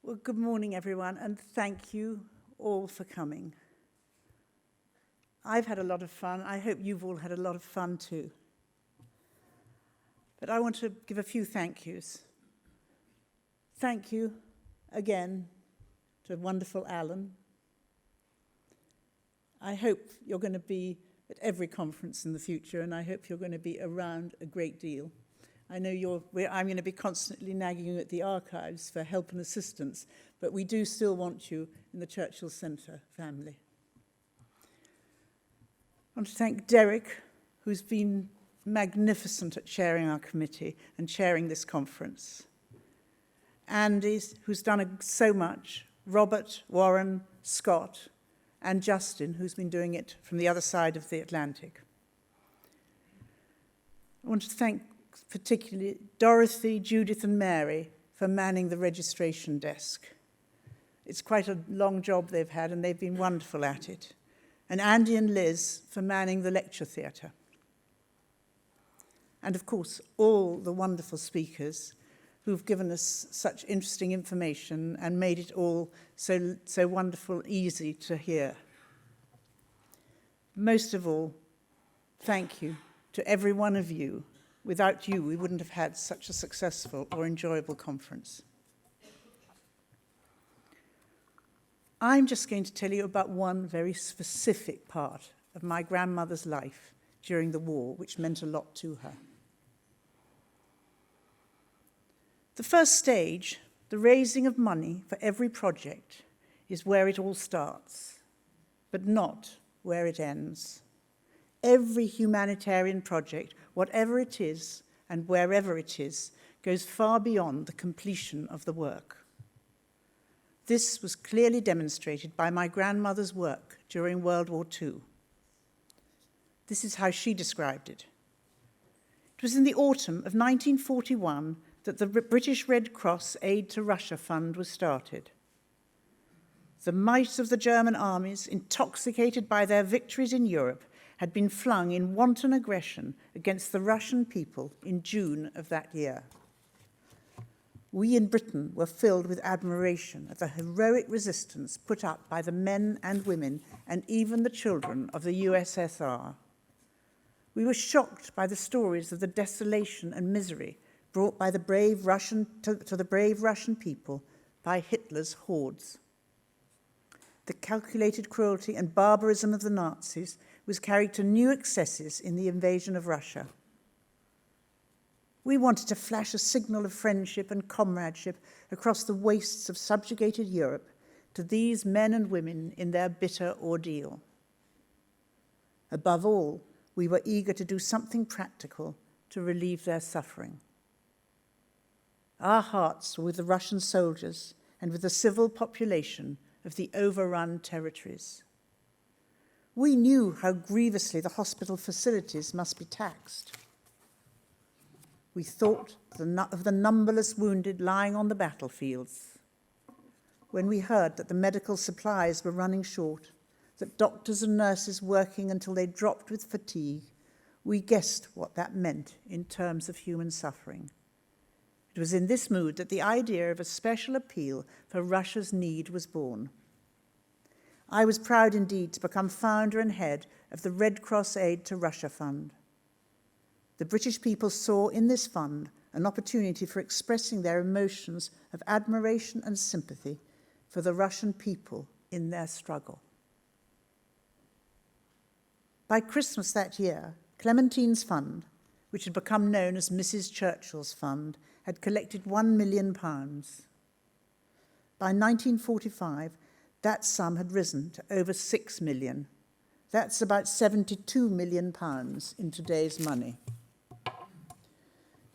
Well, good morning, everyone, and thank you all for coming. I've had a lot of fun. I hope you've all had a lot of fun too. But I want to give a few thank yous. Thank you again to wonderful Alan. I hope you're going to be at every conference in the future, and I hope you're going to be around a great deal. I know I'm going to be constantly nagging you at the archives for help and assistance, but we do still want you in the Churchill Centre family. I want to thank Derek, who's been magnificent at chairing our committee and chairing this conference. Andy, who's done so much, Robert, Warren, Scott, and Justin, who's been doing it from the other side of the Atlantic. I want to thank particularly Dorothy, Judith, and Mary for manning the registration desk. It's quite a long job they've had, and they've been wonderful at it. And Andy and Liz for manning the lecture theatre. And of course, all the wonderful speakers who've given us such interesting information and made it all so wonderful, easy to hear. Most of all, thank you to every one of you. Without you, we wouldn't have had such a successful or enjoyable conference. I'm just going to tell you about one very specific part of my grandmother's life during the war, which meant a lot to her. The first stage, the raising of money for every project, is where it all starts, but not where it ends. Every humanitarian project, whatever it is and wherever it is, goes far beyond the completion of the work. This was clearly demonstrated by my grandmother's work during World War II. This is how she described it. It was in the autumn of 1941 that the British Red Cross Aid to Russia Fund was started. The might of the German armies, intoxicated by their victories in Europe, had been flung in wanton aggression against the Russian people in June of that year. We in Britain were filled with admiration at the heroic resistance put up by the men and women and even the children of the USSR. We were shocked by the stories of the desolation and misery brought by the brave Russian to the brave Russian people by Hitler's hordes. The calculated cruelty and barbarism of the Nazis was carried to new excesses in the invasion of Russia. We wanted to flash a signal of friendship and comradeship across the wastes of subjugated Europe to these men and women in their bitter ordeal. Above all, we were eager to do something practical to relieve their suffering. Our hearts were with the Russian soldiers and with the civil population of the overrun territories. We knew how grievously the hospital facilities must be taxed. We thought of the numberless wounded lying on the battlefields. When we heard that the medical supplies were running short, that doctors and nurses working until they dropped with fatigue, we guessed what that meant in terms of human suffering. It was in this mood that the idea of a special appeal for Russia's need was born. I was proud indeed to become founder and head of the Red Cross Aid to Russia Fund. The British people saw in this fund an opportunity for expressing their emotions of admiration and sympathy for the Russian people in their struggle. By Christmas that year, Clementine's fund, which had become known as Mrs. Churchill's Fund, had collected £1 million. By 1945, that sum had risen to over 6 million. That's about £72 million in today's money.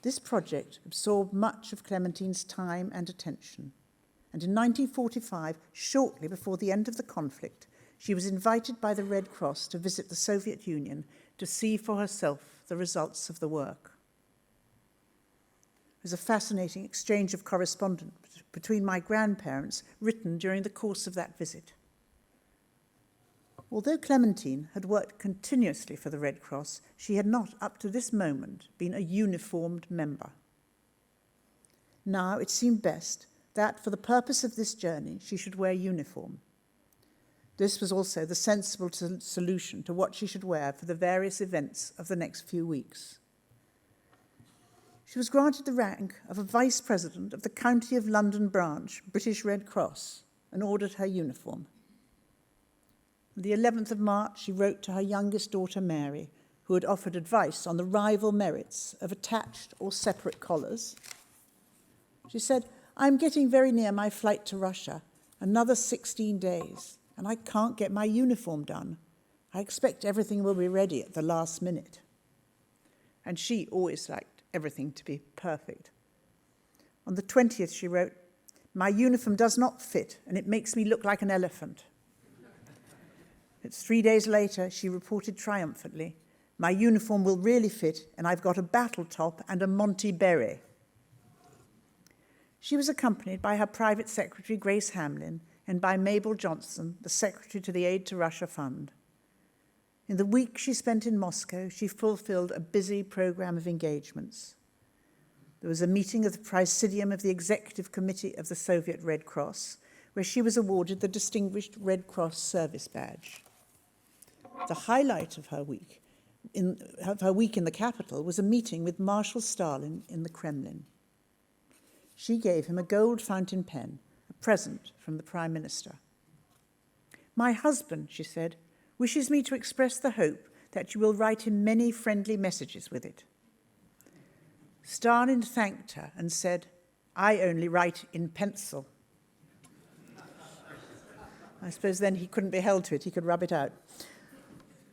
This project absorbed much of Clementine's time and attention. And in 1945, shortly before the end of the conflict, she was invited by the Red Cross to visit the Soviet Union to see for herself the results of the work. It was a fascinating exchange of correspondence between my grandparents written during the course of that visit. Although Clementine had worked continuously for the Red Cross, she had not, up to this moment, been a uniformed member. Now it seemed best that for the purpose of this journey she should wear uniform. This was also the sensible solution to what she should wear for the various events of the next few weeks. She was granted the rank of a Vice President of the County of London branch, British Red Cross, and ordered her uniform. On the 11th of March, she wrote to her youngest daughter, Mary, who had offered advice on the rival merits of attached or separate collars. She said, "I'm getting very near my flight to Russia, another 16 days, and I can't get my uniform done. I expect everything will be ready at the last minute." And she always liked everything to be perfect. On the 20th, she wrote, "My uniform does not fit, and it makes me look like an elephant." It's 3 days later, she reported triumphantly, "My uniform will really fit, and I've got a battle top and a Monty beret." She was accompanied by her private secretary, Grace Hamlin, and by Mabel Johnson, the secretary to the Aid to Russia Fund. In the week she spent in Moscow, she fulfilled a busy program of engagements. There was a meeting of the Presidium of the Executive Committee of the Soviet Red Cross, where she was awarded the Distinguished Red Cross Service Badge. The highlight of her week in the capital was a meeting with Marshal Stalin in the Kremlin. She gave him a gold fountain pen, a present from the Prime Minister. "My husband," she said, "wishes me to express the hope that you will write him many friendly messages with it." Stalin thanked her and said, "I only write in pencil." I suppose then he couldn't be held to it, he could rub it out.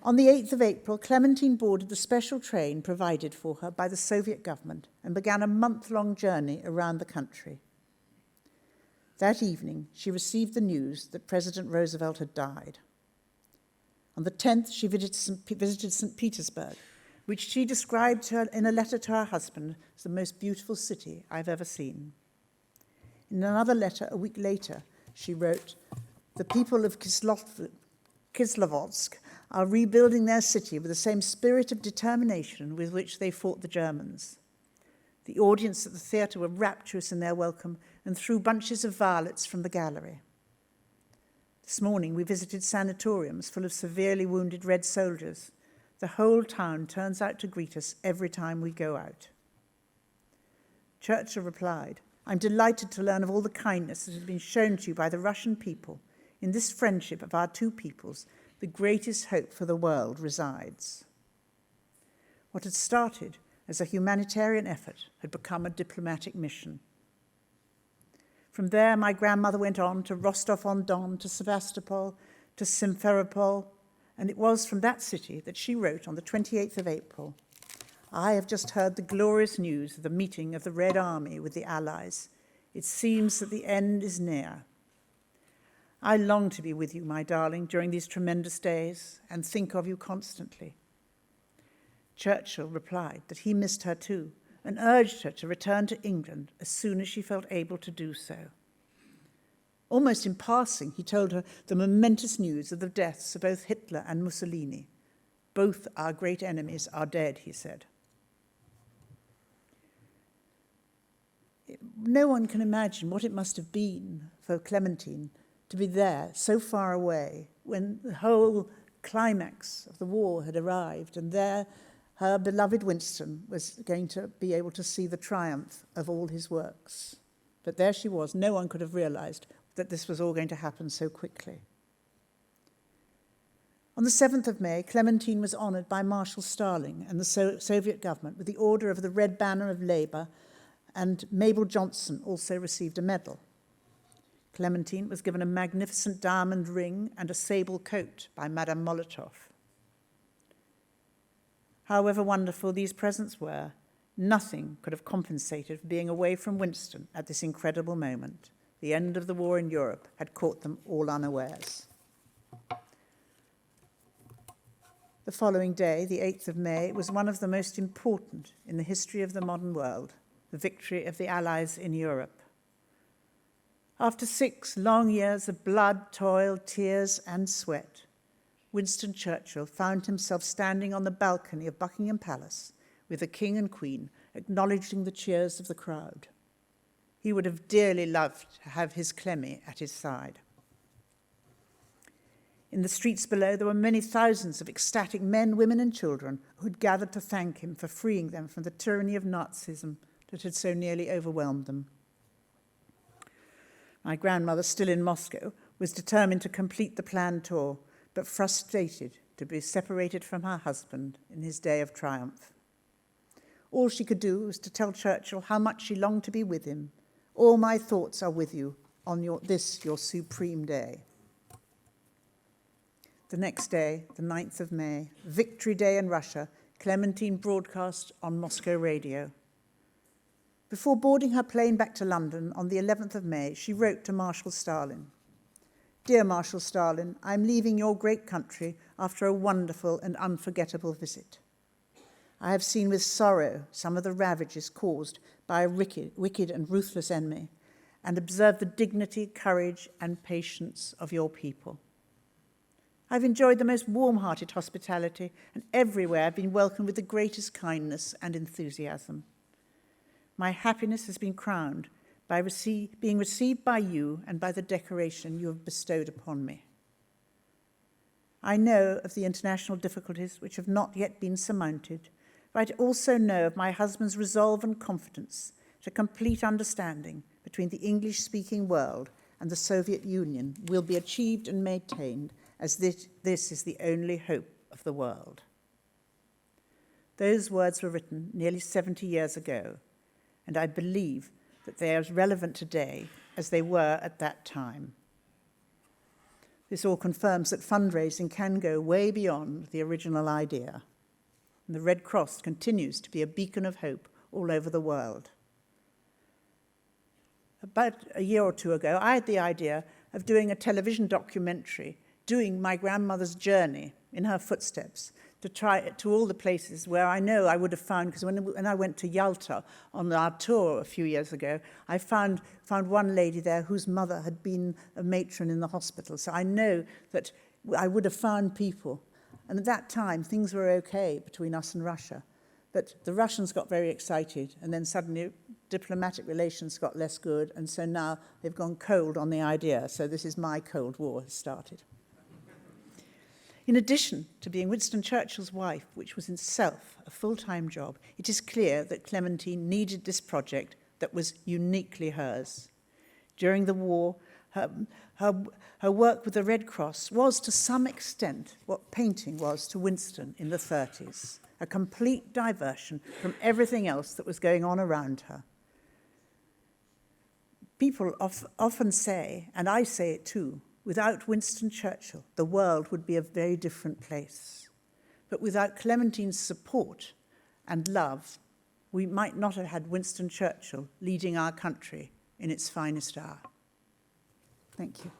On the 8th of April, Clementine boarded the special train provided for her by the Soviet government and began a month-long journey around the country. That evening, she received the news that President Roosevelt had died. On the 10th, she visited St. Petersburg, which she described in a letter to her husband as the most beautiful city I've ever seen. In another letter a week later, she wrote, "The people of Kislovodsk are rebuilding their city with the same spirit of determination with which they fought the Germans. The audience at the theatre were rapturous in their welcome and threw bunches of violets from the gallery. This morning we visited sanatoriums full of severely wounded Red soldiers. The whole town turns out to greet us every time we go out." Churchill replied, "I'm delighted to learn of all the kindness that has been shown to you by the Russian people. In this friendship of our two peoples, the greatest hope for the world resides." What had started as a humanitarian effort had become a diplomatic mission. From there, my grandmother went on to Rostov-on-Don, to Sevastopol, to Simferopol, and it was from that city that she wrote on the 28th of April, "I have just heard the glorious news of the meeting of the Red Army with the Allies. It seems that the end is near. I long to be with you, my darling, during these tremendous days and think of you constantly." Churchill replied that he missed her too and urged her to return to England as soon as she felt able to do so. Almost in passing, he told her the momentous news of the deaths of both Hitler and Mussolini. "Both our great enemies are dead," he said. No one can imagine what it must have been for Clementine to be there, so far away, when the whole climax of the war had arrived, and there her beloved Winston was going to be able to see the triumph of all his works. But there she was. No one could have realized that this was all going to happen so quickly. On the 7th of May, Clementine was honored by Marshal Stalin and the Soviet government with the Order of the Red Banner of Labour, and Mabel Johnson also received a medal. Clementine was given a magnificent diamond ring and a sable coat by Madame Molotov. However wonderful these presents were, nothing could have compensated for being away from Winston at this incredible moment. The end of the war in Europe had caught them all unawares. The following day, the 8th of May, was one of the most important in the history of the modern world, the victory of the Allies in Europe. After 6 long years of blood, toil, tears, and sweat, Winston Churchill found himself standing on the balcony of Buckingham Palace with the King and Queen acknowledging the cheers of the crowd. he would have dearly loved to have his Clemmy at his side. In the streets below, there were many thousands of ecstatic men, women, and children who had gathered to thank him for freeing them from the tyranny of Nazism that had so nearly overwhelmed them. My grandmother, still in Moscow, was determined to complete the planned tour, but frustrated to be separated from her husband in his day of triumph. All she could do was to tell Churchill how much she longed to be with him. All my thoughts are with you on your supreme day. The next day, the 9th of May, Victory Day in Russia, Clementine broadcast on Moscow radio. Before boarding her plane back to London on the 11th of May, she wrote to Marshal Stalin, "Dear Marshal Stalin, I'm leaving your great country after a wonderful and unforgettable visit. I have seen with sorrow some of the ravages caused by a wicked and ruthless enemy, and observed the dignity, courage, and patience of your people. I've enjoyed the most warm-hearted hospitality, and everywhere I've been welcomed with the greatest kindness and enthusiasm. My happiness has been crowned by being received by you and by the decoration you have bestowed upon me. I know of the international difficulties which have not yet been surmounted, but I also know of my husband's resolve and confidence that a complete understanding between the English-speaking world and the Soviet Union will be achieved and maintained, as this is the only hope of the world." Those words were written nearly 70 years ago, and I believe that they are as relevant today as they were at that time. This all confirms that fundraising can go way beyond the original idea, and the Red Cross continues to be a beacon of hope all over the world. About a year or two ago, I had the idea of doing a television documentary doing my grandmother's journey in her footsteps, to try to all the places where I know I would have found, because when I went to Yalta on our tour a few years ago, I found one lady there whose mother had been a matron in the hospital. So I know that I would have found people. And at that time, things were okay between us and Russia. But the Russians got very excited, and then suddenly diplomatic relations got less good, and so now they've gone cold on the idea. So this is my Cold War has started. In addition to being Winston Churchill's wife, which was in itself a full-time job, it is clear that Clementine needed this project that was uniquely hers. During the war, her work with the Red Cross was to some extent what painting was to Winston in the 30s, a complete diversion from everything else that was going on around her. People often say, and I say it too, without Winston Churchill, the world would be a very different place. But without Clementine's support and love, we might not have had Winston Churchill leading our country in its finest hour. Thank you.